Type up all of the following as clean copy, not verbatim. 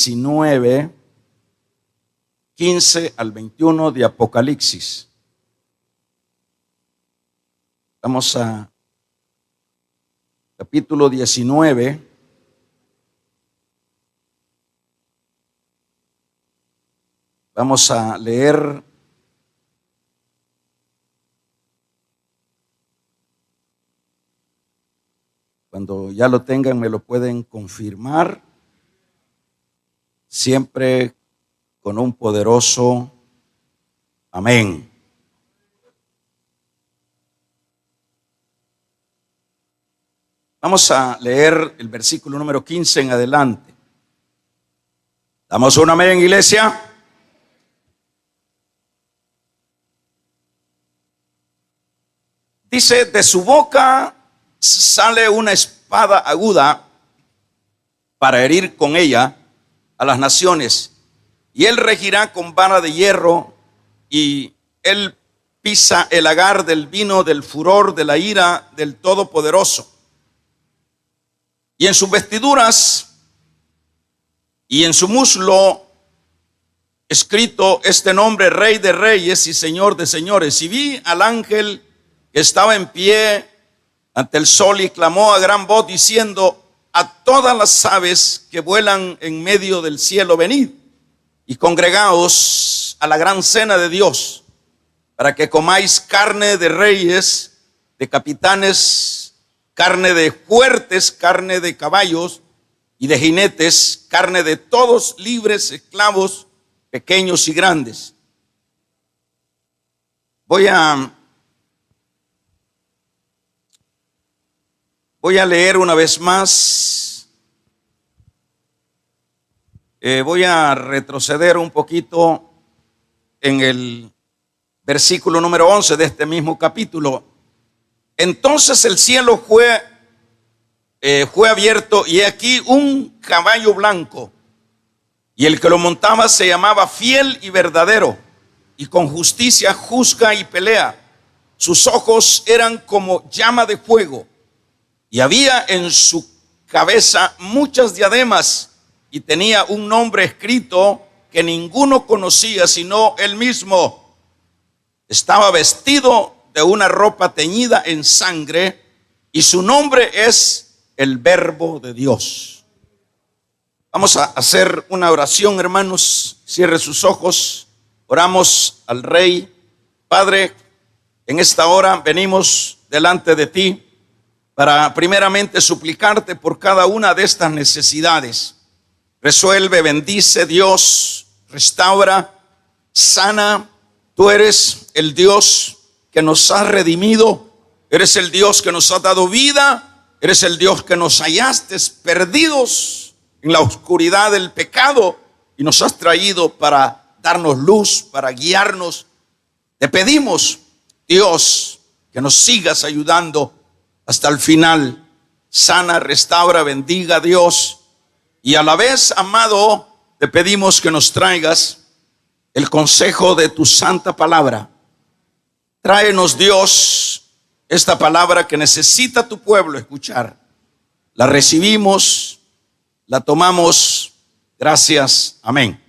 19, 15 al 21 de Apocalipsis. Vamos a capítulo 19. Vamos a leer cuando ya lo tengan me lo pueden confirmar, siempre con un poderoso amén. Vamos a leer el versículo número 15 en adelante. ¿Damos un amén, iglesia? Dice, de su boca sale una espada aguda para herir con ella a las naciones, y él regirá con vara de hierro, y él pisa el lagar del vino del furor de la ira del Todopoderoso. Y en sus vestiduras y en su muslo escrito este nombre: Rey de Reyes y Señor de Señores. Y vi al ángel que estaba en pie ante el sol y clamó a gran voz diciendo a todas las aves que vuelan en medio del cielo: venid y congregaos a la gran cena de Dios, para que comáis carne de reyes, de capitanes, carne de fuertes, carne de caballos y de jinetes, carne de todos, libres, esclavos, pequeños y grandes. Voy a leer una vez más. Voy a retroceder un poquito en el versículo número 11 de este mismo capítulo. Entonces el cielo fue abierto, y aquí un caballo blanco, y el que lo montaba se llamaba Fiel y Verdadero, y con justicia juzga y pelea. Sus ojos eran como llama de fuego, y había en su cabeza muchas diademas, y tenía un nombre escrito que ninguno conocía sino él mismo. Estaba vestido de una ropa teñida en sangre, y su nombre es el Verbo de Dios. Vamos a hacer una oración, hermanos. Cierre sus ojos. Oramos al Rey. Padre, en esta hora venimos delante de ti para primeramente suplicarte por cada una de estas necesidades. Resuelve, bendice, Dios, restaura, sana. Tú eres el Dios que nos ha redimido, eres el Dios que nos ha dado vida, eres el Dios que nos hallaste perdidos en la oscuridad del pecado y nos has traído para darnos luz, para guiarnos. Te pedimos, Dios, que nos sigas ayudando hasta el final. Sana, restaura, bendiga, Dios. Y a la vez, amado, te pedimos que nos traigas el consejo de tu santa palabra. Tráenos, Dios, esta palabra que necesita tu pueblo escuchar. La recibimos, la tomamos. Gracias. Amén.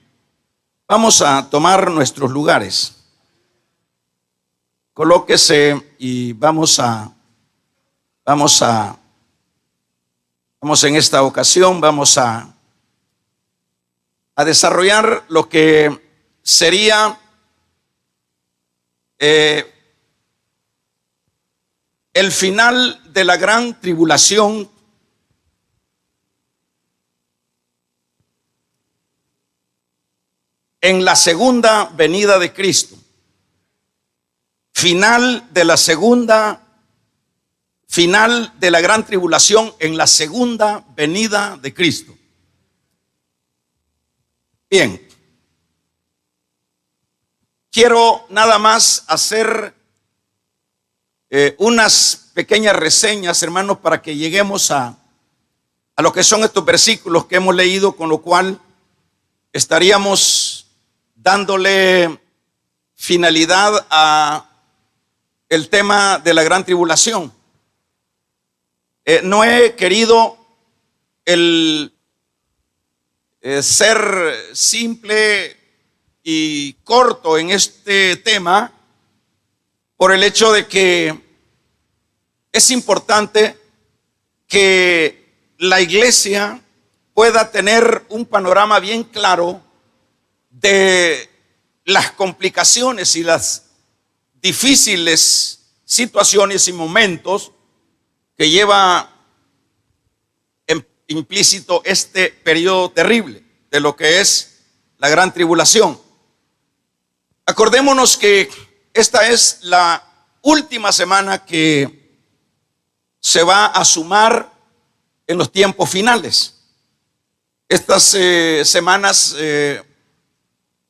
Vamos a tomar nuestros lugares. Colóquese y vamos en esta ocasión, vamos a desarrollar lo que sería el final de la gran tribulación en la segunda venida de Cristo. Final de la gran tribulación en la segunda venida de Cristo. Bien, quiero nada más hacer unas pequeñas reseñas, hermanos, para que lleguemos a lo que son estos versículos que hemos leído, con lo cual estaríamos dándole finalidad a el tema de la gran tribulación. No he querido el ser simple y corto en este tema por el hecho de que es importante que la iglesia pueda tener un panorama bien claro de las complicaciones y las difíciles situaciones y momentos que lleva implícito este periodo terrible de lo que es la gran tribulación. Acordémonos que esta es la última semana que se va a sumar en los tiempos finales. Estas semanas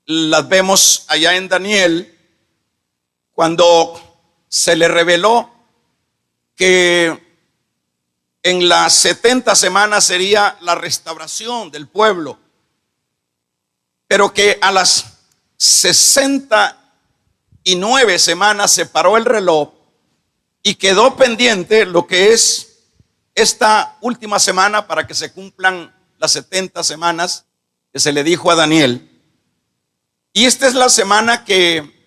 las vemos allá en Daniel, cuando se le reveló que en las 70 semanas sería la restauración del pueblo, pero que a las 69 semanas se paró el reloj y quedó pendiente lo que es esta última semana para que se cumplan las 70 semanas que se le dijo a Daniel. Y esta es la semana que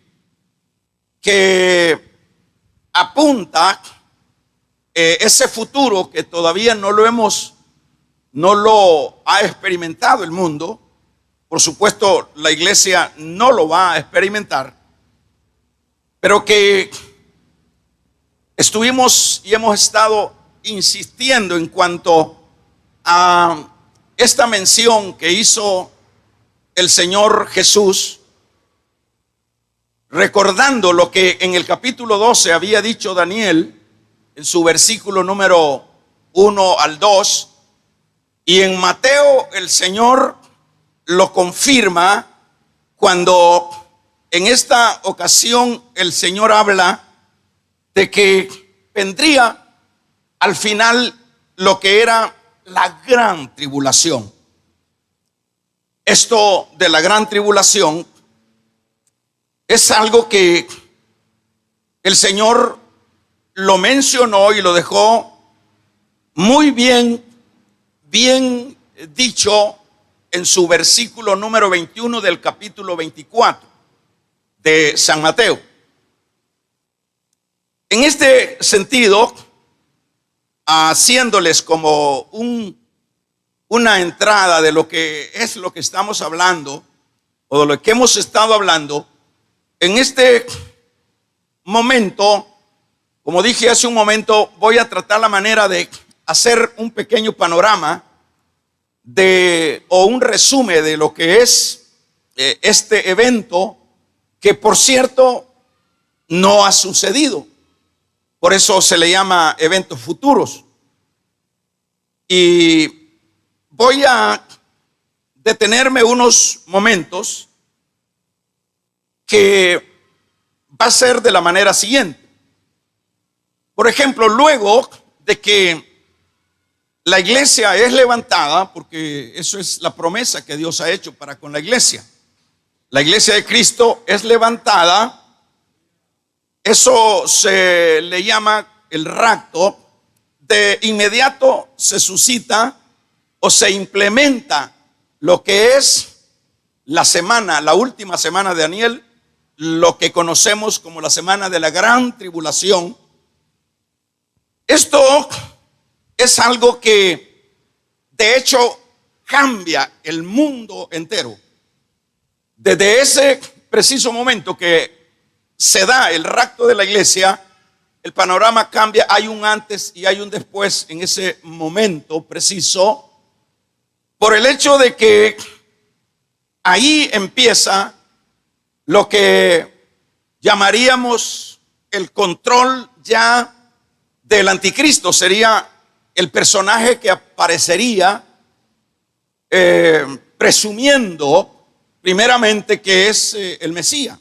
apunta ese futuro que todavía no lo ha experimentado el mundo. Por supuesto, la iglesia no lo va a experimentar, pero que estuvimos y hemos estado insistiendo en cuanto a esta mención que hizo el Señor Jesús, recordando lo que en el capítulo 12 había dicho Daniel en su versículo número 1 al 2, y en Mateo el Señor lo confirma cuando en esta ocasión el Señor habla de que vendría al final lo que era la gran tribulación. Esto de la gran tribulación es algo que el Señor lo mencionó y lo dejó muy bien dicho en su versículo número 21 del capítulo 24 de San Mateo. En este sentido, haciéndoles como una entrada de lo que es lo que estamos hablando o de lo que hemos estado hablando, en este momento, como dije hace un momento, voy a tratar la manera de hacer un pequeño panorama o un resumen de lo que es este evento, que por cierto no ha sucedido. Por eso se le llama eventos futuros. Y voy a detenerme unos momentos que va a ser de la manera siguiente. Por ejemplo, luego de que la iglesia es levantada, porque eso es la promesa que Dios ha hecho para con la iglesia. La iglesia de Cristo es levantada. Eso se le llama el rapto. De inmediato se suscita o se implementa lo que es la última semana de Daniel, lo que conocemos como la semana de la gran tribulación. Esto es algo que de hecho cambia el mundo entero. Desde ese preciso momento que se da el rapto de la iglesia, el panorama cambia. Hay un antes y hay un después en ese momento preciso, por el hecho de que ahí empieza lo que llamaríamos el control ya del anticristo. Sería el personaje que aparecería presumiendo primeramente que es el Mesías.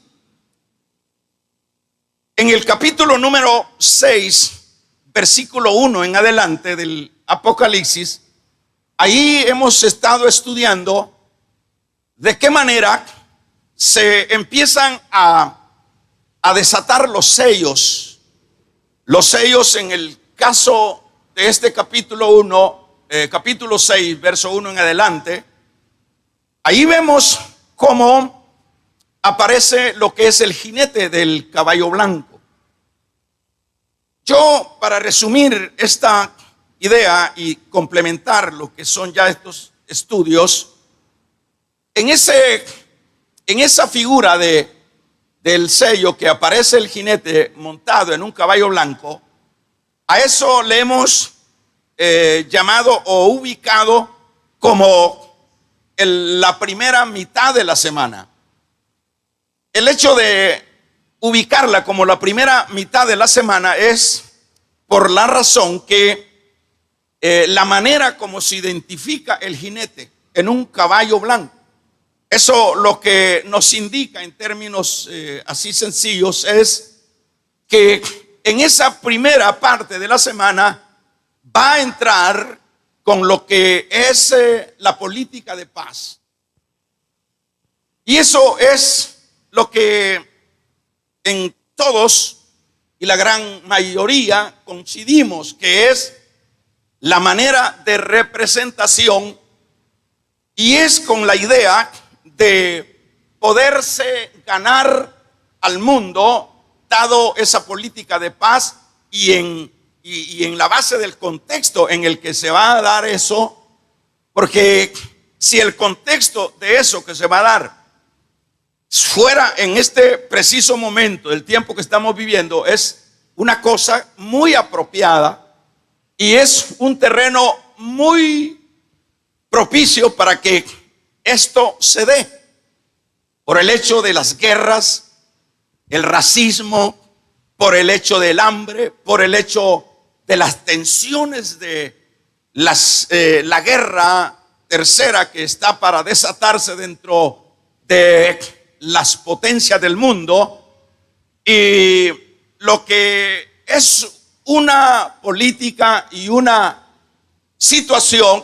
En el capítulo número 6, versículo 1 en adelante del Apocalipsis, ahí hemos estado estudiando de qué manera se empiezan a desatar los sellos. Los sellos en el caso de este capítulo 6, verso 1 en adelante, Ahí vemos cómo aparece lo que es el jinete del caballo blanco. Yo, para resumir esta idea y complementar lo que son ya estos estudios, en esa figura del sello que aparece el jinete montado en un caballo blanco, a eso le hemos llamado o ubicado como la primera mitad de la semana. El hecho de ubicarla como la primera mitad de la semana es por la razón que la manera como se identifica el jinete en un caballo blanco. Eso lo que nos indica en términos así sencillos es que en esa primera parte de la semana va a entrar con lo que es la política de paz. Y eso es lo que en todos y la gran mayoría coincidimos que es la manera de representación, y es con la idea de poderse ganar al mundo dado esa política de paz y en la base del contexto en el que se va a dar eso, porque si el contexto de eso que se va a dar fuera en este preciso momento del tiempo que estamos viviendo, es una cosa muy apropiada y es un terreno muy propicio para que esto se dé, por el hecho de las guerras, el racismo, por el hecho del hambre, por el hecho de las tensiones de la guerra tercera que está para desatarse dentro de las potencias del mundo, y lo que es una política y una situación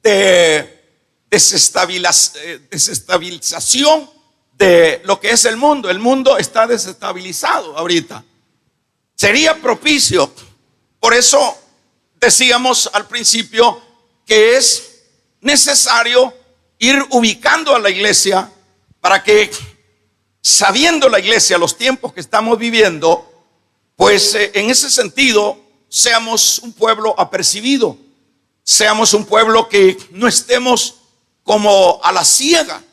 de desestabilización de lo que es el mundo. El mundo está desestabilizado ahorita. Sería propicio, por eso decíamos al principio que es necesario ir ubicando a la iglesia para que, sabiendo la iglesia los tiempos que estamos viviendo, pues en ese sentido seamos un pueblo apercibido, seamos un pueblo que no estemos como a la ciega.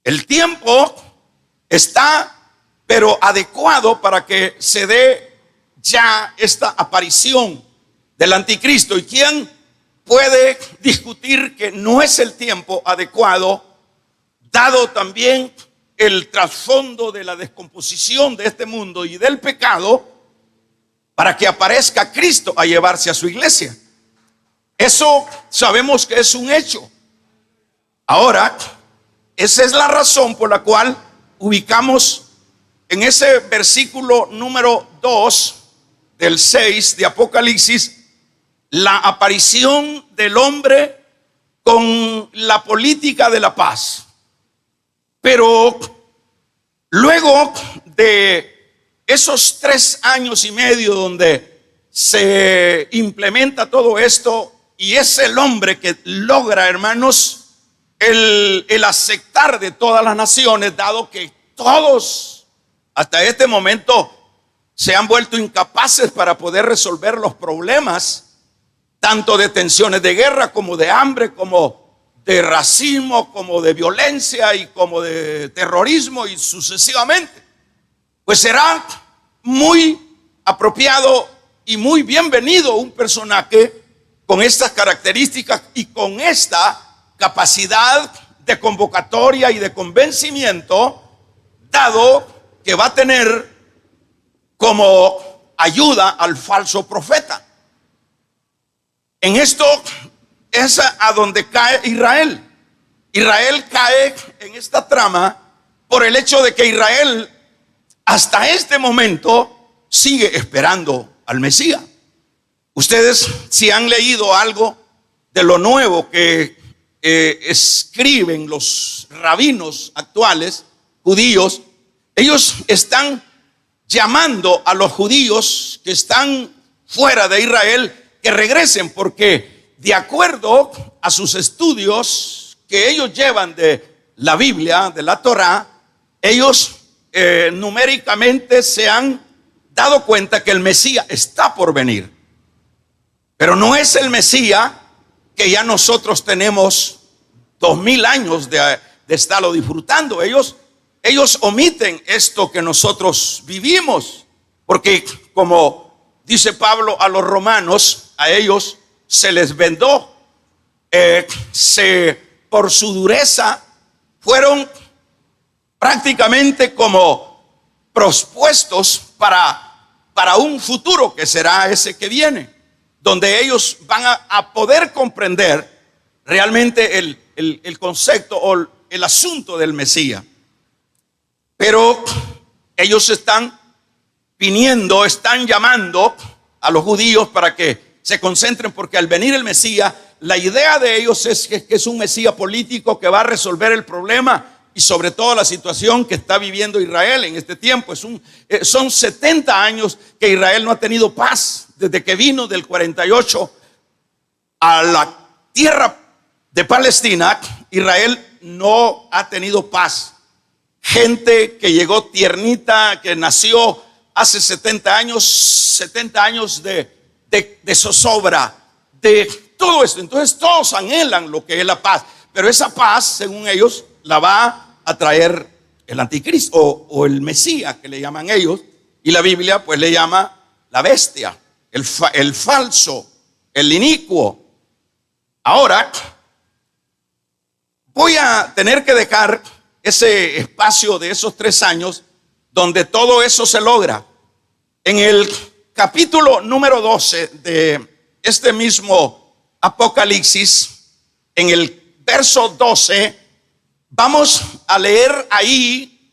El tiempo está, pero adecuado para que se dé ya esta aparición del anticristo. ¿Y quién puede discutir que no es el tiempo adecuado, dado también el trasfondo de la descomposición de este mundo y del pecado, para que aparezca Cristo a llevarse a su iglesia? Eso sabemos que es un hecho. Ahora, esa es la razón por la cual ubicamos en ese versículo número 2 del 6 de Apocalipsis la aparición del hombre con la política de la paz. Pero luego de esos 3 años y medio donde se implementa todo esto, y es el hombre que logra, hermanos, el aceptar de todas las naciones, dado que todos hasta este momento se han vuelto incapaces para poder resolver los problemas, tanto de tensiones de guerra como de hambre, como de racismo, como de violencia y como de terrorismo y sucesivamente. Pues será muy apropiado y muy bienvenido un personaje con estas características y con esta capacidad de convocatoria y de convencimiento, dado que va a tener como ayuda al falso profeta. En esto es a donde cae Israel. Israel cae en esta trama por el hecho de que Israel hasta este momento sigue esperando al Mesías. Ustedes, si han leído algo de lo nuevo que escriben los rabinos actuales, judíos, ellos están llamando a los judíos que están fuera de Israel que regresen, porque de acuerdo a sus estudios que ellos llevan de la Biblia, de la Torá, ellos numéricamente se han dado cuenta que el Mesías está por venir. Pero no es el Mesías que ya nosotros tenemos 2000 años de estarlo disfrutando. Ellos omiten esto que nosotros vivimos, porque como dice Pablo a los romanos, a ellos se les vendó, por su dureza fueron prácticamente como propuestos para un futuro que será ese que viene, donde ellos van a poder comprender realmente el concepto o el asunto del Mesías. Pero ellos están llamando a los judíos para que se concentren, porque al venir el Mesías, la idea de ellos es que es un Mesías político que va a resolver el problema y sobre todo la situación que está viviendo Israel en este tiempo. Son 70 años que Israel no ha tenido paz. Desde que vino del 48 a la tierra de Palestina, Israel no ha tenido paz. Gente que llegó tiernita, que nació hace 70 años de zozobra, de todo esto. Entonces todos anhelan lo que es la paz, pero esa paz, según ellos, la va a traer el anticristo o el Mesías, que le llaman ellos, y la Biblia pues le llama la bestia, el falso, el inicuo. Ahora voy a tener que dejar ese espacio de esos 3 años donde todo eso se logra. En el capítulo número 12 de este mismo Apocalipsis, en el verso 12, vamos a leer ahí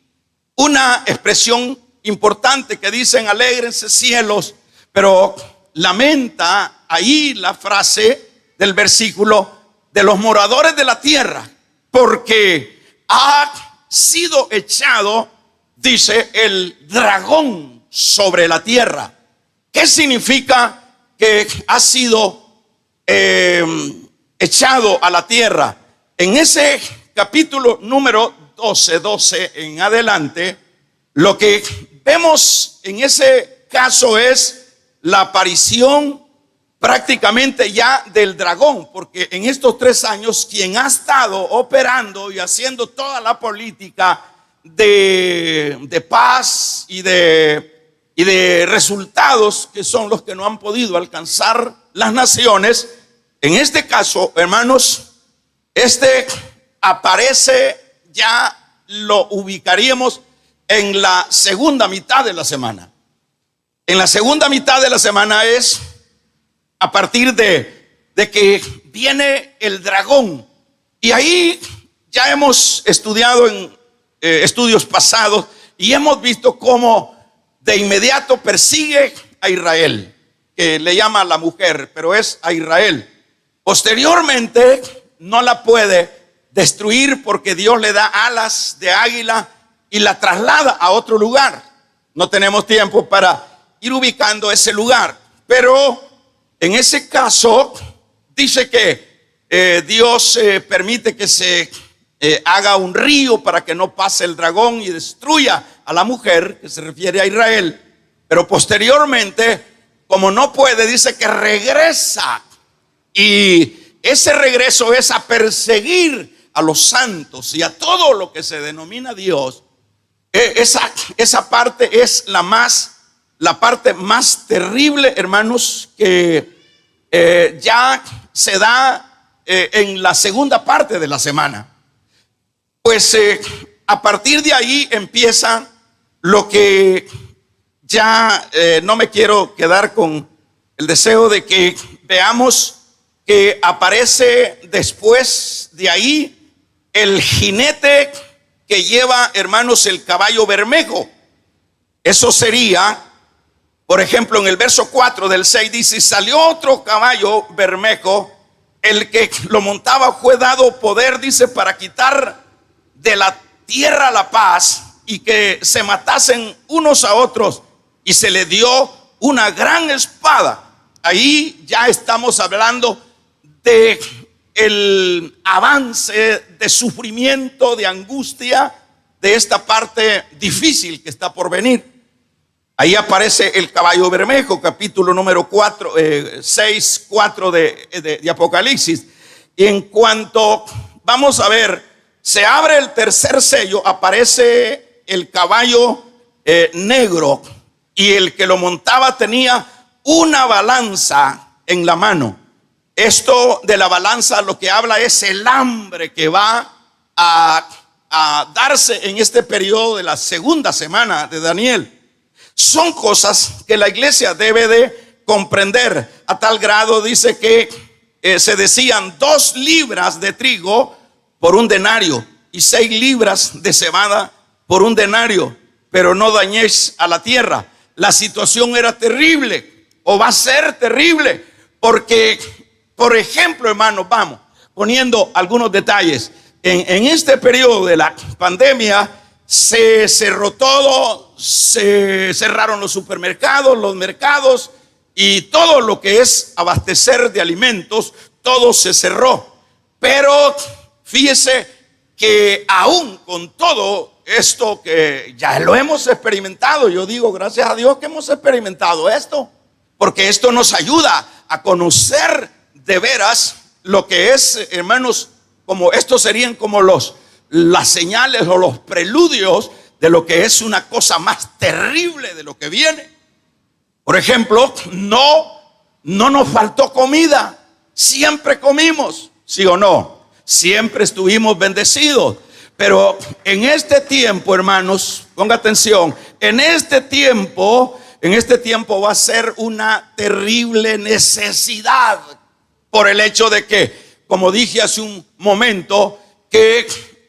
una expresión importante que dicen: alégrense cielos, pero lamenta ahí la frase del versículo de los moradores de la tierra, porque ha sido echado, dice, el dragón sobre la tierra. ¿Qué significa que ha sido echado a la tierra? En ese capítulo número 12 en adelante, lo que vemos en ese caso es la aparición prácticamente ya del dragón, porque en estos 3 años quien ha estado operando y haciendo toda la política de paz y de resultados, que son los que no han podido alcanzar las naciones, en este caso, hermanos, aparece, ya lo ubicaríamos en la segunda mitad de la semana. En la segunda mitad de la semana es a partir de que viene el dragón. Y ahí ya hemos estudiado en estudios pasados y hemos visto cómo de inmediato persigue a Israel, que le llama a la mujer, pero es a Israel. Posteriormente no la puede destruir porque Dios le da alas de águila y la traslada a otro lugar. No tenemos tiempo para ir ubicando ese lugar, pero en ese caso dice que Dios permite que se haga un río para que no pase el dragón y destruya a la mujer, que se refiere a Israel. Pero posteriormente, como no puede, dice que regresa, y ese regreso es a perseguir a los santos y a todo lo que se denomina Dios. Esa parte es la parte más terrible, hermanos, que ya se da en la segunda parte de la semana. Pues a partir de ahí empieza lo que ya no me quiero quedar con el deseo de que veamos que aparece después de ahí el jinete que lleva, hermanos, el caballo bermejo. Eso sería, por ejemplo, en el verso 4 del 6 dice: salió otro caballo bermejo, el que lo montaba fue dado poder, dice, para quitar de la tierra la paz y que se matasen unos a otros, y se le dio una gran espada. Ahí ya estamos hablando de el avance de sufrimiento, de angustia, de esta parte difícil que está por venir. Ahí aparece el caballo bermejo, capítulo número 4, 6, 4 de Apocalipsis. Y en cuanto vamos a ver, se abre el tercer sello, aparece el caballo negro, y el que lo montaba tenía una balanza en la mano. Esto de la balanza lo que habla es el hambre que va a darse en este periodo de la segunda semana de Daniel. Son cosas que la iglesia debe de comprender. A tal grado dice que se decían 2 libras de trigo por un denario y 6 libras de cebada por un denario, pero no dañéis a la tierra. La situación era terrible, o va a ser terrible, porque, por ejemplo, hermanos, vamos poniendo algunos detalles. En este periodo de la pandemia se cerró todo, se cerraron los supermercados, los mercados y todo lo que es abastecer de alimentos, todo se cerró. Pero fíjese que aún con todo esto que ya lo hemos experimentado, yo digo gracias a Dios que hemos experimentado esto, porque esto nos ayuda a conocer de veras lo que es, hermanos, como estos serían como las señales o los preludios de lo que es una cosa más terrible de lo que viene. Por ejemplo, no nos faltó comida, siempre comimos, ¿sí o no? Siempre estuvimos bendecidos. Pero en este tiempo, hermanos, ponga atención, en este tiempo va a ser una terrible necesidad, por el hecho de que, como dije hace un momento, que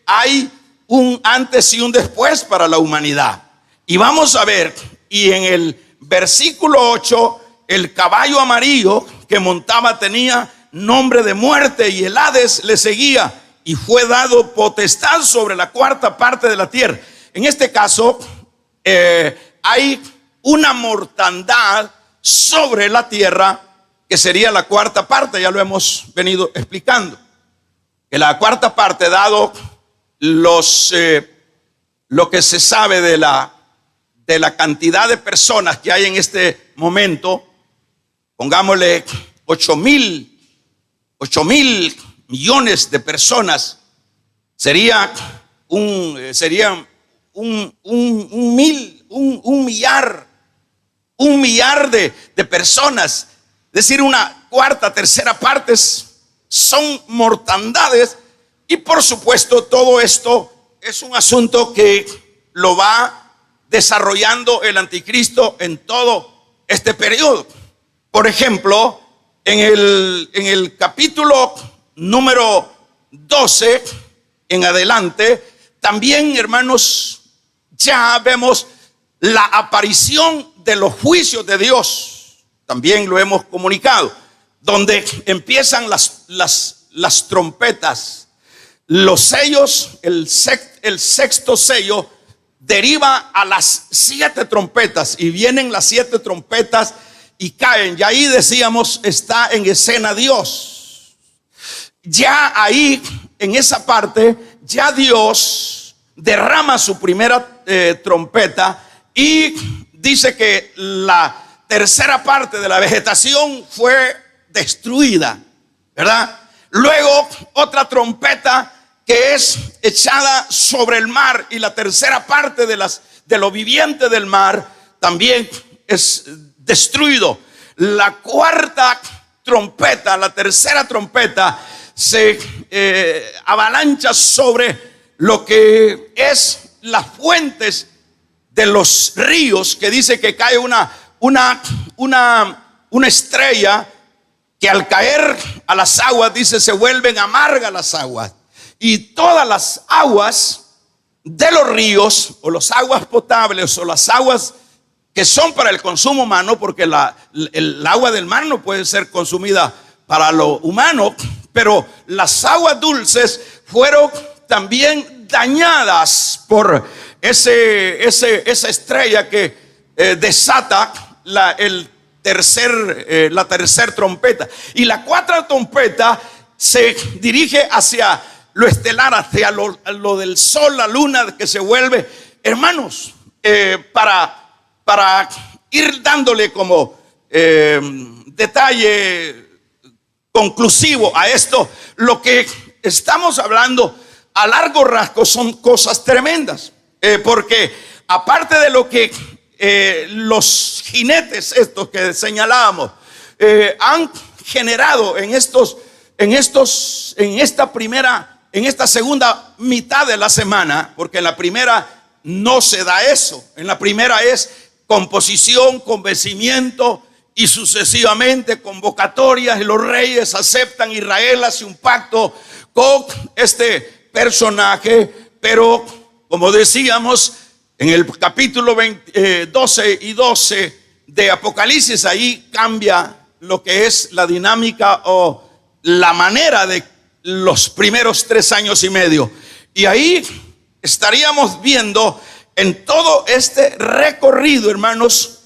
hay un antes y un después para la humanidad. Y vamos a ver, y en el versículo 8, el caballo amarillo que montaba tenía nombre de muerte, y el Hades le seguía, y fue dado potestad sobre la cuarta parte de la tierra. En este caso, hay una mortandad sobre la tierra que sería la cuarta parte. Ya lo hemos venido explicando, que la cuarta parte, dado lo que se sabe de la cantidad de personas que hay en este momento, pongámosle 8,000 millones de personas, sería un millar de personas. Es decir, una cuarta, tercera parte son mortandades. Y por supuesto todo esto es un asunto que lo va desarrollando el anticristo en todo este periodo. Por ejemplo, en el capítulo número 12 en adelante, también, hermanos, ya vemos la aparición de los juicios de Dios. También lo hemos comunicado, donde empiezan las trompetas, los sellos. El sexto sello deriva a las 7 trompetas, y vienen las 7 trompetas y caen. Y ahí decíamos, está en escena Dios. Ya ahí, en esa parte, ya Dios derrama su primera trompeta, y dice que la tercera parte de la vegetación fue destruida, ¿verdad? Luego otra trompeta que es echada sobre el mar, y la tercera parte de lo viviente del mar también es destruido. La cuarta trompeta, la tercera trompeta, se avalancha sobre lo que es las fuentes de los ríos, que dice que cae una estrella que al caer a las aguas, dice, se vuelven amargas las aguas, y todas las aguas de los ríos, o las aguas potables, o las aguas que son para el consumo humano, porque el agua del mar no puede ser consumida para lo humano, pero las aguas dulces fueron también dañadas por esa estrella que desata la tercera trompeta. Y la cuarta trompeta se dirige hacia lo estelar, hacia lo del sol, la luna que se vuelve, hermanos, para ir dándole como detalle conclusivo a esto, lo que estamos hablando a largo rasgo son cosas tremendas, porque aparte de lo que los jinetes estos que señalábamos han generado en esta segunda mitad de la semana, porque en la primera no se da eso, en la primera es composición, convencimiento y sucesivamente convocatorias, y los reyes aceptan, Israel hace un pacto con este personaje, pero como decíamos, en el capítulo 12 y 12 de Apocalipsis, ahí cambia lo que es la dinámica o la manera de los primeros 3 años y medio. Y ahí estaríamos viendo en todo este recorrido, hermanos,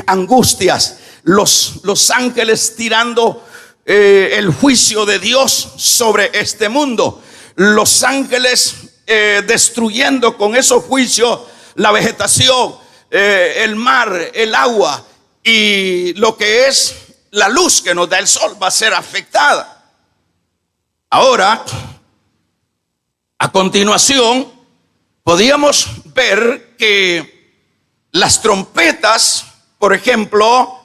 angustias, los ángeles tirando el juicio de Dios sobre este mundo, los ángeles destruyendo con esos juicios la vegetación, el mar, el agua, y lo que es la luz que nos da el sol va a ser afectada. Ahora, a continuación, podíamos ver que las trompetas, por ejemplo,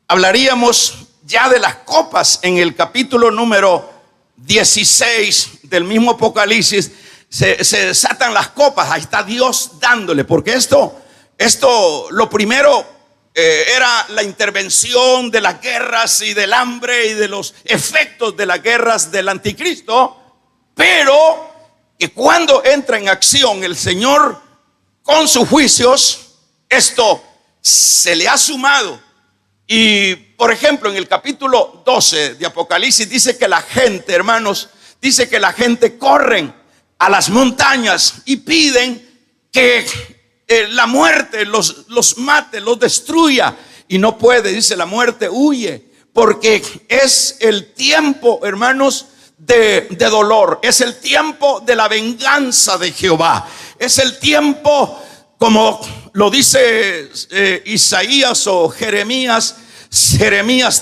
hablaríamos ya de las copas en el capítulo número 16 del mismo Apocalipsis. Se desatan las copas, ahí está Dios dándole, porque esto lo primero era la intervención de las guerras y del hambre y de los efectos de las guerras del anticristo, pero que cuando entra en acción el Señor con sus juicios, esto se le ha sumado. Y por ejemplo, en el capítulo 12 de Apocalipsis dice que la gente, hermanos, dice que la gente corren a las montañas y piden que la muerte los mate, los destruya, y no puede. Dice, la muerte huye, porque es el tiempo, hermanos, de dolor, es el tiempo de la venganza de Jehová, es el tiempo, como lo dice Isaías o Jeremías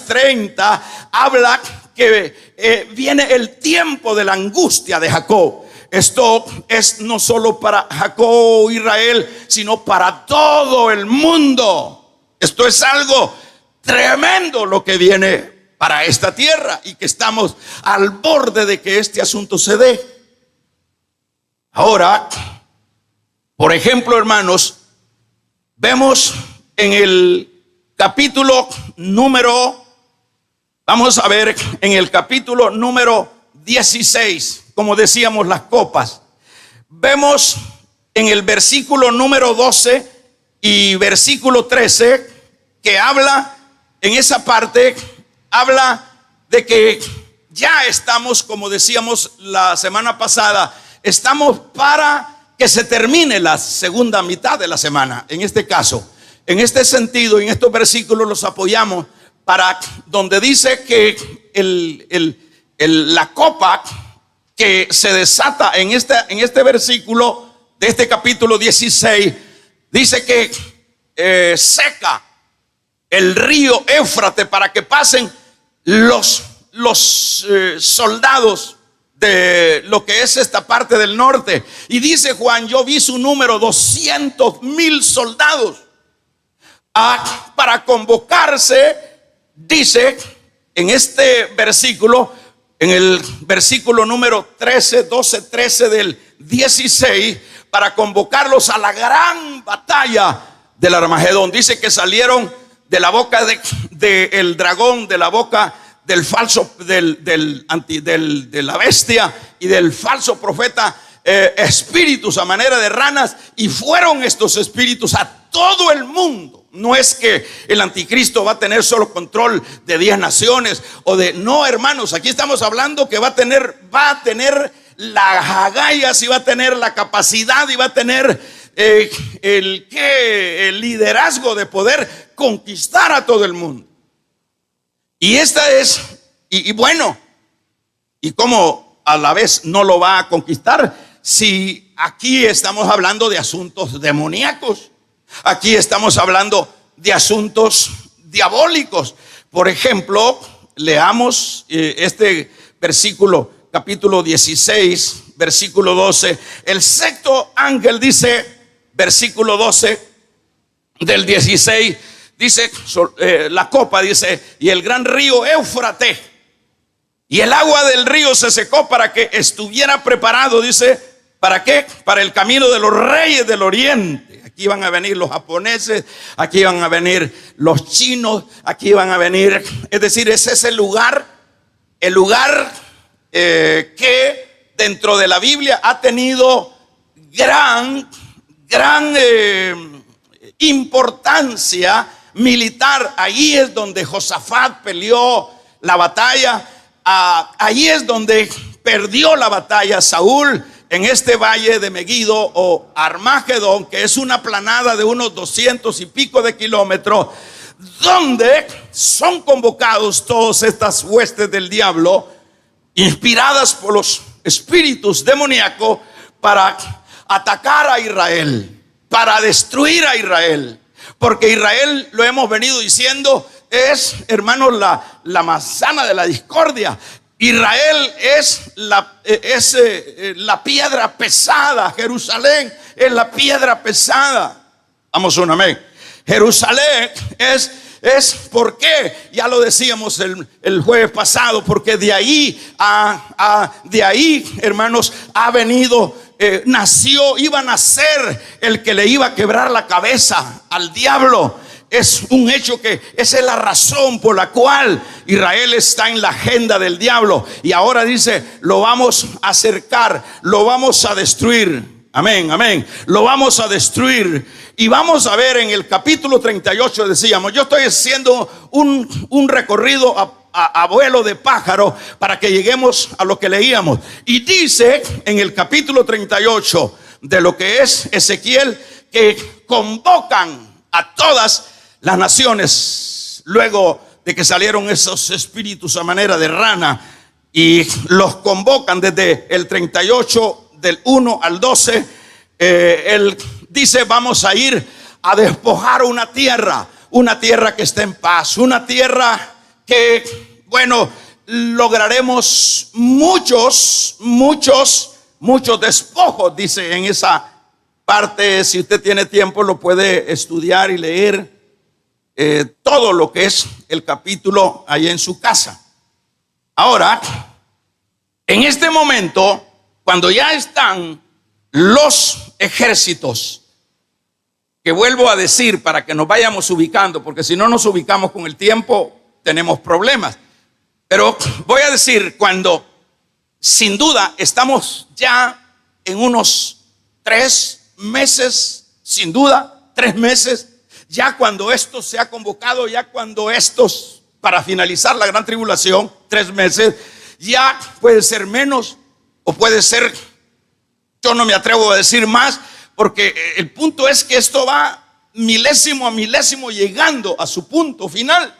30, habla que viene el tiempo de la angustia de Jacob. Esto es no solo para Jacob, Israel, sino para todo el mundo. Esto es algo tremendo lo que viene para esta tierra, y que estamos al borde de que este asunto se dé. Ahora, por ejemplo, hermanos, vemos en el capítulo número, vamos a ver en el capítulo número 16, como decíamos, las copas. Vemos en el versículo número 12 y versículo 13 que habla, en esa parte, habla de que ya estamos, como decíamos la semana pasada, estamos para que se termine la segunda mitad de la semana. En este caso, en este sentido, en estos versículos los apoyamos para donde dice que la copa que se desata en este versículo de este capítulo 16, dice que seca el río Éufrates para que pasen los soldados de lo que es esta parte del norte. Y dice Juan, yo vi su número, 200,000 soldados para convocarse, dice en este versículo, en el versículo número 13, 12, 13 del 16, para convocarlos a la gran batalla del Armagedón. Dice que salieron de la boca del dragón, de la boca del falso, de la bestia y del falso profeta, espíritus a manera de ranas, y fueron estos espíritus a todo el mundo. No es que el anticristo va a tener solo control de 10 naciones o de, no, hermanos, aquí estamos hablando que va a tener las agallas, y va a tener la capacidad, y va a tener el liderazgo de poder conquistar a todo el mundo. Y esta es, y bueno, ¿Y cómo a la vez no lo va a conquistar? Si aquí estamos hablando de asuntos demoníacos, aquí estamos hablando de asuntos diabólicos. Por ejemplo, leamos este versículo, capítulo 16, versículo 12. El sexto ángel dice, versículo 12 del 16, dice, la copa dice, y el gran río Éufrates, y el agua del río se secó para que estuviera preparado, dice, ¿para qué? Para el camino de los reyes del oriente. Aquí van a venir los japoneses, aquí van a venir los chinos, aquí van a venir, es decir, ese es el lugar que dentro de la Biblia ha tenido gran importancia militar. Ahí es donde Josafat peleó la batalla. Ahí es donde perdió la batalla Saúl, en este valle de Megido o Armagedón, que es una planada de unos 200 y pico de kilómetros, donde son convocados todas estas huestes del diablo, inspiradas por los espíritus demoníacos, para atacar a Israel, para destruir a Israel. Porque Israel, lo hemos venido diciendo, es, hermanos, la manzana de la discordia. Israel es la piedra pesada. Jerusalén es la piedra pesada. Vamos, un amén. Jerusalén es ¿por qué? Ya lo decíamos el jueves pasado, porque de ahí, hermanos, ha venido, iba a nacer el que le iba a quebrar la cabeza al diablo. Es un hecho que esa es la razón por la cual Israel está en la agenda del diablo. Y ahora dice, lo vamos a acercar, lo vamos a destruir. Amén, amén. Lo vamos a destruir. Y vamos a ver en el capítulo 38, decíamos, yo estoy haciendo un recorrido a vuelo de pájaro para que lleguemos a lo que leíamos. Y dice en el capítulo 38 de lo que es Ezequiel, que convocan a todas las naciones, luego de que salieron esos espíritus a manera de rana, y los convocan desde el 38 del 1 al 12. Él dice, vamos a ir a despojar una tierra que esté en paz, una tierra que, bueno, lograremos muchos despojos, dice en esa parte. Si usted tiene tiempo lo puede estudiar y leer todo lo que es el capítulo ahí en su casa. Ahora, en este momento, cuando ya están los ejércitos, que vuelvo a decir para que nos vayamos ubicando, porque si no nos ubicamos con el tiempo tenemos problemas, pero voy a decir, cuando sin duda estamos ya en unos 3 meses, sin duda 3 meses, ya cuando esto se ha convocado, ya cuando estos, para finalizar la gran tribulación, 3 meses, ya puede ser menos o puede ser, yo no me atrevo a decir más, porque el punto es que esto va milésimo a milésimo llegando a su punto final.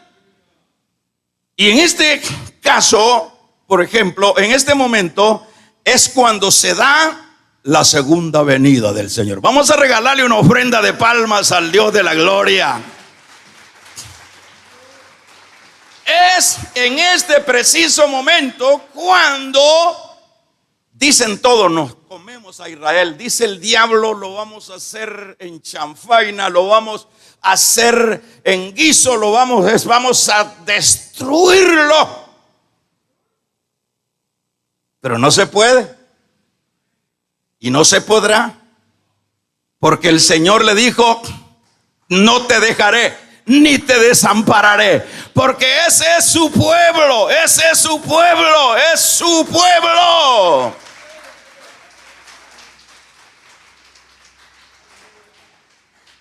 Y en este caso, por ejemplo, en este momento es cuando se da la segunda venida del Señor. Vamos a regalarle una ofrenda de palmas al Dios de la gloria. Es en este preciso momento cuando dicen todos, nos comemos a Israel. Dice el diablo, lo vamos a hacer en chanfaina, lo vamos a hacer en guiso, vamos a destruirlo. Pero no se puede. Y no se podrá, porque el Señor le dijo, no te dejaré ni te desampararé, porque ese es su pueblo, ese es su pueblo, es su pueblo.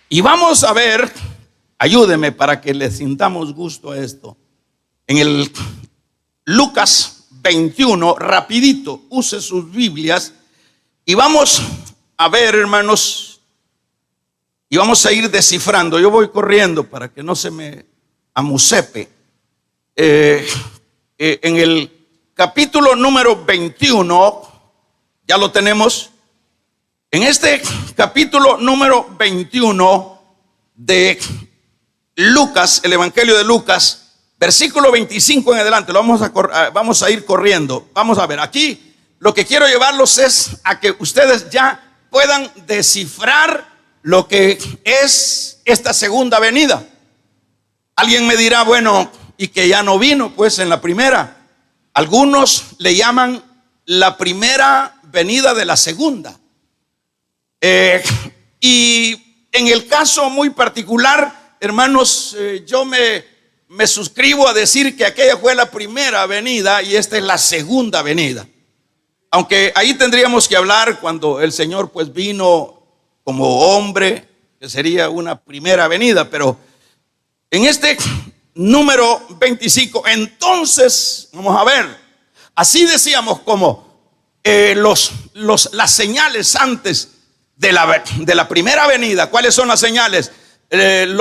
Y vamos a ver, ayúdeme para que le sintamos gusto a esto. En el Lucas 21, rapidito, use sus Biblias. Y vamos a ver, hermanos, y vamos a ir descifrando. Yo voy corriendo para que no se me amusepe. En el capítulo número 21, ya lo tenemos. En este capítulo número 21 de Lucas, el Evangelio de Lucas, versículo 25 en adelante, vamos a ir corriendo. Vamos a ver, aquí lo que quiero llevarlos es a que ustedes ya puedan descifrar lo que es esta segunda venida. Alguien me dirá, bueno, y que ya no vino pues en la primera. Algunos le llaman la primera venida de la segunda. Y en el caso muy particular, hermanos, yo me suscribo a decir que aquella fue la primera venida y esta es la segunda venida. Aunque ahí tendríamos que hablar cuando el Señor pues vino como hombre, que sería una primera venida, pero en este número 25, entonces, vamos a ver, así decíamos como las señales antes de la primera venida. ¿Cuáles son las señales? El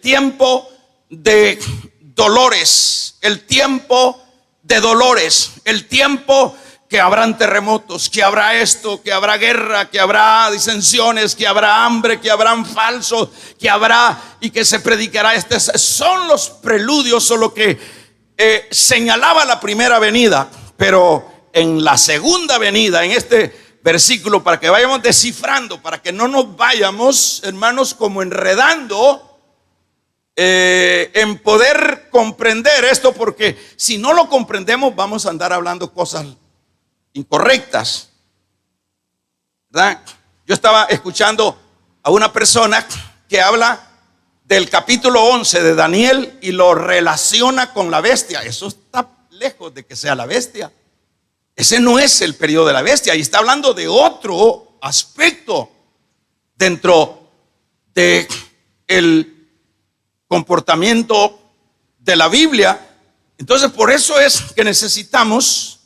tiempo de dolores, el tiempo de dolores, el tiempo que habrán terremotos, que habrá esto, que habrá guerra, que habrá disensiones, que habrá hambre, que habrán falsos, que habrá y que se predicará. Son los preludios o lo que señalaba la primera venida. Pero en la segunda venida, en este versículo, para que vayamos descifrando, para que no nos vayamos, hermanos, como enredando en poder comprender esto, porque si no lo comprendemos vamos a andar hablando cosas incorrectas, ¿verdad? Yo estaba escuchando a una persona que habla del capítulo 11 de Daniel y lo relaciona con la bestia. Eso está lejos de que sea la bestia. Ese no es el periodo de la bestia, y está hablando de otro aspecto dentro de el comportamiento de la Biblia. Entonces, por eso es que necesitamos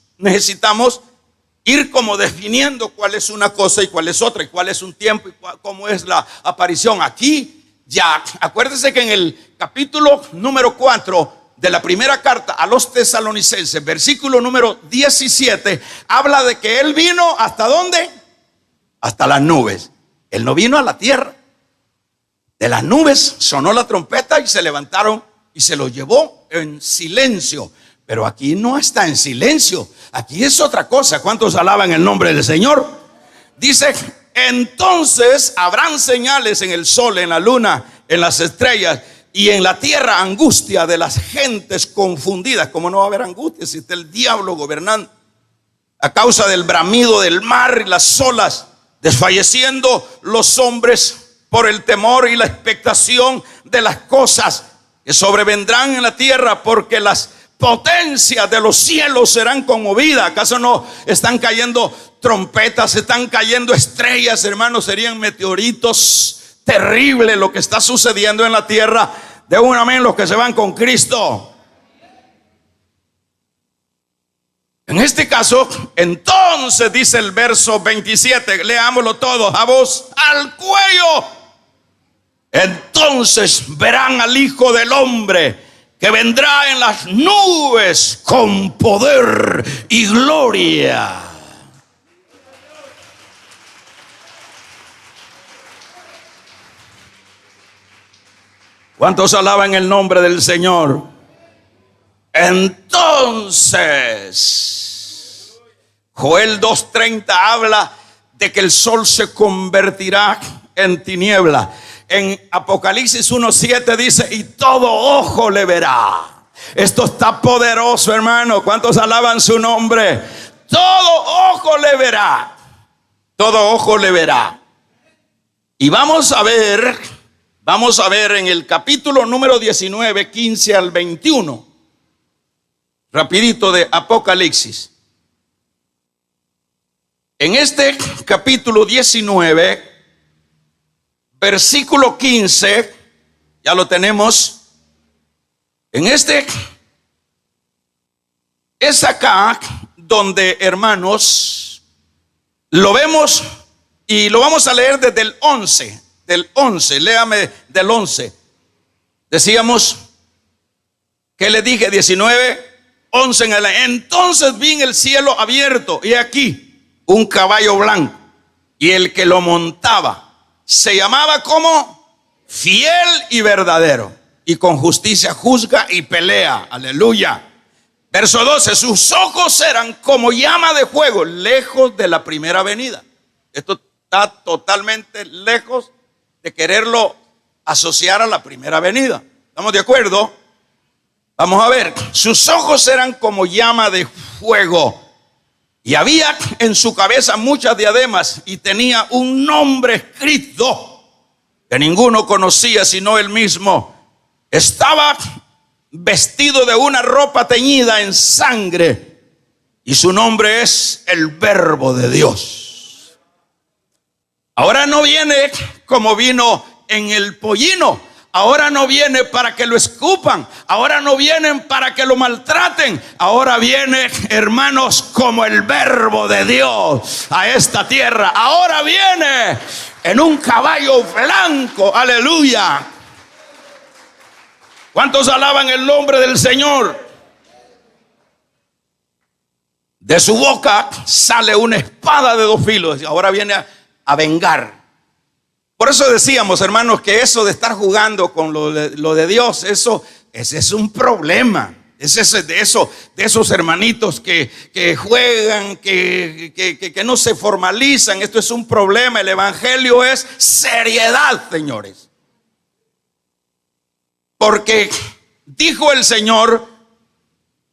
ir como definiendo cuál es una cosa y cuál es otra, y cuál es un tiempo y cómo es la aparición. Aquí ya, acuérdense que en el capítulo número 4 de la primera carta a los tesalonicenses, versículo número 17, habla de que Él vino ¿hasta dónde? Hasta las nubes. Él no vino a la tierra. De las nubes sonó la trompeta y se levantaron y se lo llevó en silencio. Pero aquí no está en silencio, aquí es otra cosa. ¿Cuántos alaban el nombre del Señor? Dice, entonces habrán señales en el sol, en la luna, en las estrellas, y en la tierra angustia de las gentes confundidas. ¿Cómo no va a haber angustia si está el diablo gobernando? A causa del bramido del mar y las olas, desfalleciendo los hombres por el temor y la expectación de las cosas que sobrevendrán en la tierra, porque las potencias de los cielos serán conmovidas. ¿Acaso no están cayendo trompetas, están cayendo estrellas, hermanos? Serían meteoritos. Terrible lo que está sucediendo en la tierra. De un amén los que se van con Cristo. En este caso, entonces dice el verso 27, leámoslo todos a voz al cuello. Entonces verán al Hijo del Hombre que vendrá en las nubes con poder y gloria. ¿Cuántos alaban el nombre del Señor? Entonces, Joel 2:30 habla de que el sol se convertirá en tiniebla. En Apocalipsis 1:7 dice, y todo ojo le verá. Esto está poderoso, hermano. ¿Cuántos alaban su nombre? Todo ojo le verá. Todo ojo le verá. Y vamos a ver en el capítulo número 19, 15 al 21. Rapidito de Apocalipsis. En este capítulo 19, versículo 15, ya lo tenemos. Es acá donde, hermanos, lo vemos y lo vamos a leer desde el 11. Del 11, léame del 11. Decíamos, ¿qué le dije? 19, 11 en adelante. Entonces vi en el cielo abierto y aquí un caballo blanco, y el que lo montaba se llamaba como fiel y verdadero, y con justicia juzga y pelea. Aleluya. Verso 12, sus ojos eran como llama de fuego, lejos de la primera venida. Esto está totalmente lejos de quererlo asociar a la primera venida. ¿Estamos de acuerdo? Vamos a ver. Sus ojos eran como llama de fuego, y había en su cabeza muchas diademas, y tenía un nombre escrito que ninguno conocía sino él mismo. Estaba vestido de una ropa teñida en sangre, y su nombre es el Verbo de Dios. Ahora no viene como vino en el pollino. Ahora no viene para que lo escupan. Ahora no vienen para que lo maltraten. Ahora viene, hermanos, como el Verbo de Dios a esta tierra. Ahora viene en un caballo blanco. Aleluya. ¿Cuántos alaban el nombre del Señor? De su boca sale una espada de dos filos. Ahora viene a vengar. Por eso decíamos, hermanos, que eso de estar jugando con lo de Dios, ese es un problema. Es de esos hermanitos que juegan, que no se formalizan. Esto es un problema. El evangelio es seriedad, señores. Porque dijo el Señor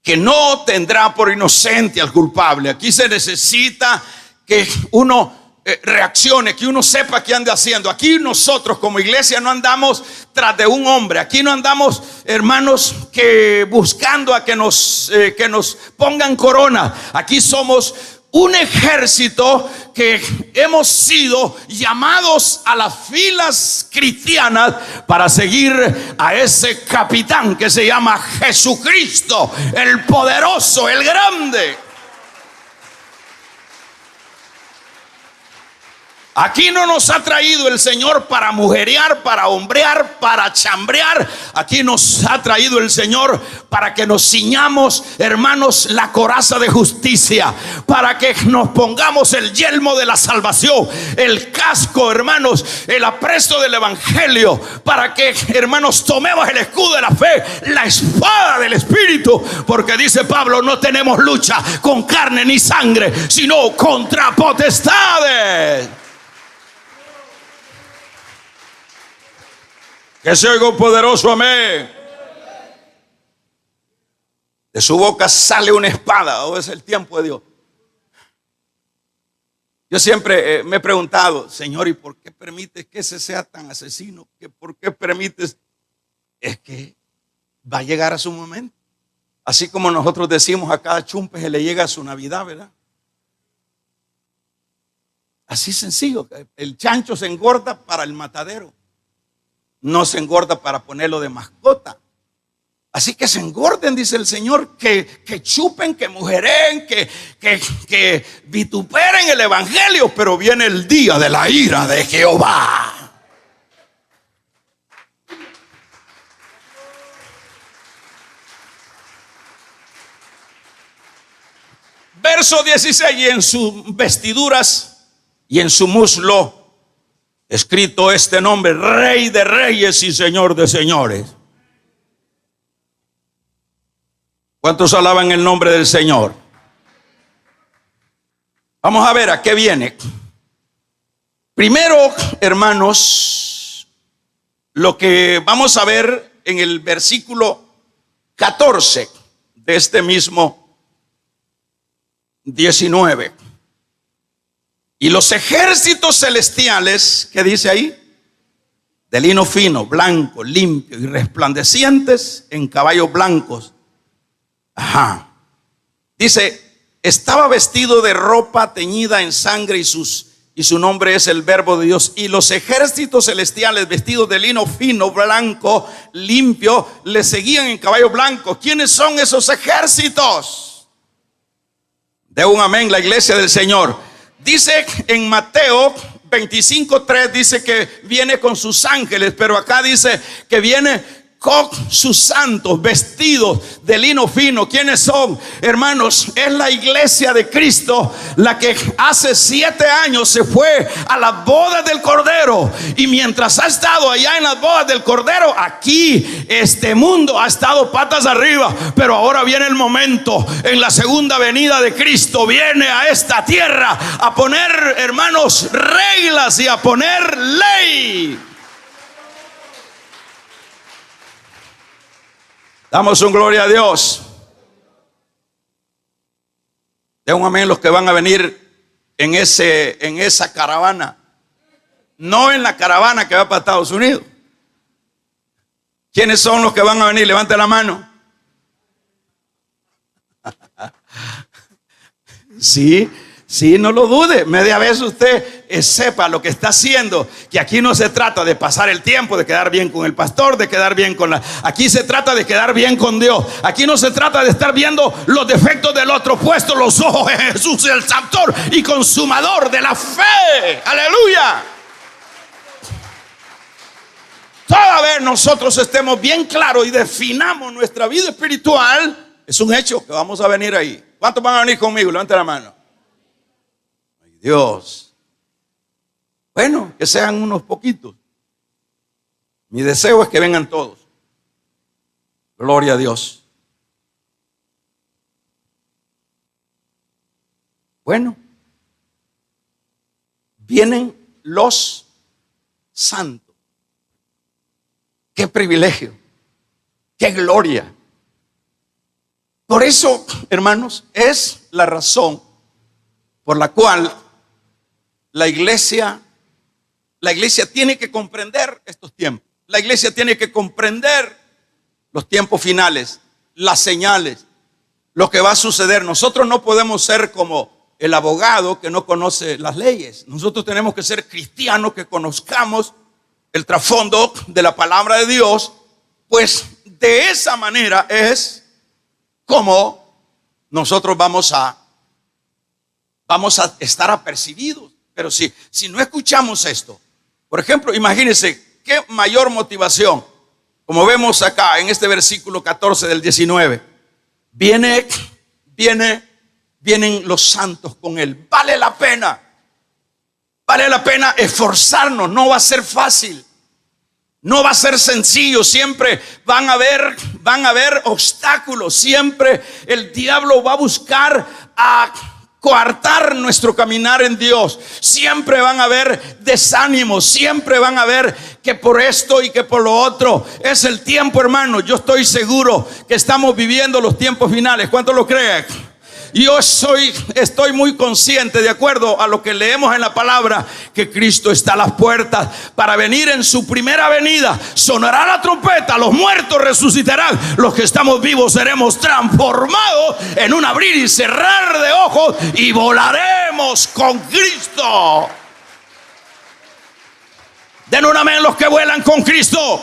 que no tendrá por inocente al culpable. Aquí se necesita que uno reaccione, que uno sepa qué anda haciendo. Aquí nosotros como iglesia no andamos tras de un hombre. Aquí no andamos, hermanos, que buscando a que nos pongan corona. Aquí somos un ejército que hemos sido llamados a las filas cristianas para seguir a ese capitán que se llama Jesucristo, el poderoso, el grande. Aquí no nos ha traído el Señor para mujerear, para hombrear, para chambrear. Aquí nos ha traído el Señor para que nos ciñamos, hermanos, la coraza de justicia, para que nos pongamos el yelmo de la salvación, el casco, hermanos, el apresto del evangelio, para que, hermanos, tomemos el escudo de la fe, la espada del Espíritu, porque dice Pablo, no tenemos lucha con carne ni sangre, sino contra potestades. Que se oiga un poderoso amén. De su boca sale una espada. Oh, es el tiempo de Dios. Yo siempre me he preguntado, Señor, ¿y por qué permites que ese sea tan asesino? ¿Por qué permites? Es que va a llegar a su momento. Así como nosotros decimos, a cada chumpe se le llega a su Navidad, ¿verdad? Así sencillo. El chancho se engorda para el matadero. No se engorda para ponerlo de mascota. Así que se engorden, dice el Señor, que chupen, que mujereen, que vituperen el evangelio, pero viene el día de la ira de Jehová. Verso 16, y en sus vestiduras y en su muslo escrito este nombre: Rey de Reyes y Señor de Señores. ¿Cuántos alaban el nombre del Señor? Vamos a ver a qué viene. Primero, hermanos, lo que vamos a ver en el versículo 14 de este mismo 19. Y los ejércitos celestiales, ¿qué dice ahí? De lino fino, blanco, limpio y resplandecientes en caballos blancos. Ajá. Dice, estaba vestido de ropa teñida en sangre y su nombre es el Verbo de Dios. Y los ejércitos celestiales vestidos de lino fino, blanco, limpio, le seguían en caballos blancos. ¿Quiénes son esos ejércitos? De un amén la iglesia del Señor. Dice en Mateo 25:3, dice que viene con sus ángeles, pero acá dice que viene con sus santos vestidos de lino fino. ¿Quiénes son, hermanos? Es la iglesia de Cristo, la que hace 7 años se fue a las bodas del Cordero, y mientras ha estado allá en las bodas del Cordero, aquí este mundo ha estado patas arriba. Pero ahora viene el momento, en la segunda venida de Cristo, viene a esta tierra a poner, hermanos, reglas y a poner ley. Damos un gloria a Dios. De un amén los que van a venir en esa caravana. No en la caravana que va para Estados Unidos. ¿Quiénes son los que van a venir? Levante la mano. Sí, no lo dude. Media vez usted sepa lo que está haciendo, que aquí no se trata de pasar el tiempo, de quedar bien con el pastor, de quedar bien con aquí se trata de quedar bien con Dios. Aquí no se trata de estar viendo los defectos del otro, puesto los ojos en Jesús, el autor y consumador de la fe. Aleluya. Toda vez nosotros estemos bien claros y definamos nuestra vida espiritual, es un hecho que vamos a venir ahí. ¿Cuántos van a venir conmigo? Levante la mano. Ay, Dios. Bueno, que sean unos poquitos. Mi deseo es que vengan todos. Gloria a Dios. Bueno, vienen los santos. Qué privilegio, qué gloria. Por eso, hermanos, es la razón por la cual la iglesia tiene que comprender estos tiempos. La iglesia tiene que comprender los tiempos finales, las señales, lo que va a suceder. Nosotros no podemos ser como el abogado que no conoce las leyes. Nosotros tenemos que ser cristianos que conozcamos el trasfondo de la palabra de Dios, pues de esa manera es como nosotros vamos a estar apercibidos. Pero si no escuchamos esto, por ejemplo, imagínense qué mayor motivación, como vemos acá en este versículo 14 del 19, vienen los santos con él. Vale la pena esforzarnos. No va a ser fácil, no va a ser sencillo. Siempre van a haber obstáculos. Siempre el diablo va a buscar a coartar nuestro caminar en Dios. Siempre van a haber desánimos. Siempre van a haber que por esto y que por lo otro. Es el tiempo, hermano. Yo estoy seguro que estamos viviendo los tiempos finales. ¿Cuánto lo creen? Yo estoy muy consciente, de acuerdo a lo que leemos en la palabra, que Cristo está a las puertas para venir en su primera venida. Sonará la trompeta, los muertos resucitarán, los que estamos vivos seremos transformados en un abrir y cerrar de ojos y volaremos con Cristo. Den un amén los que vuelan con Cristo.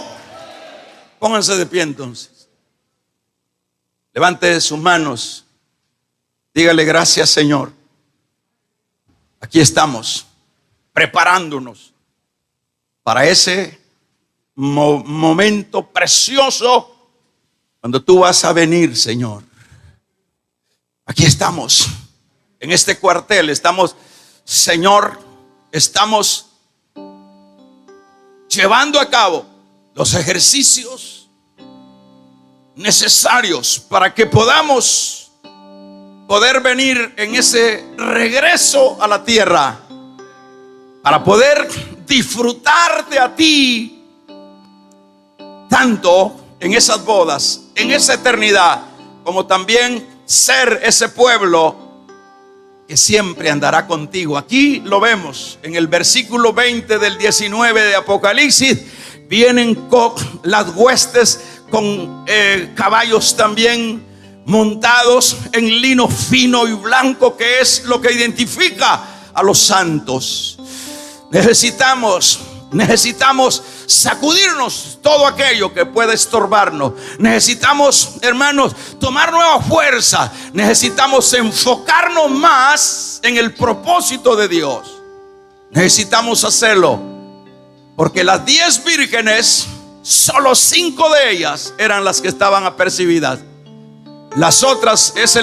Pónganse de pie entonces. Levante sus manos. Dígale: gracias, Señor. Aquí estamos preparándonos para ese momento precioso cuando tú vas a venir, Señor. Aquí estamos en este cuartel. Estamos, Señor, estamos llevando a cabo los ejercicios necesarios para que podamos poder venir en ese regreso a la tierra, para poder disfrutarte a ti tanto en esas bodas, en esa eternidad, como también ser ese pueblo que siempre andará contigo. Aquí lo vemos en el versículo 20 del 19 de Apocalipsis. Vienen con las huestes, con caballos también montados en lino fino y blanco, que es lo que identifica a los santos. Necesitamos sacudirnos todo aquello que pueda estorbarnos. Necesitamos, hermanos, tomar nueva fuerza. Necesitamos enfocarnos más en el propósito de Dios. Necesitamos hacerlo porque las 10 vírgenes solo 5 de ellas eran las que estaban apercibidas. Las otras es el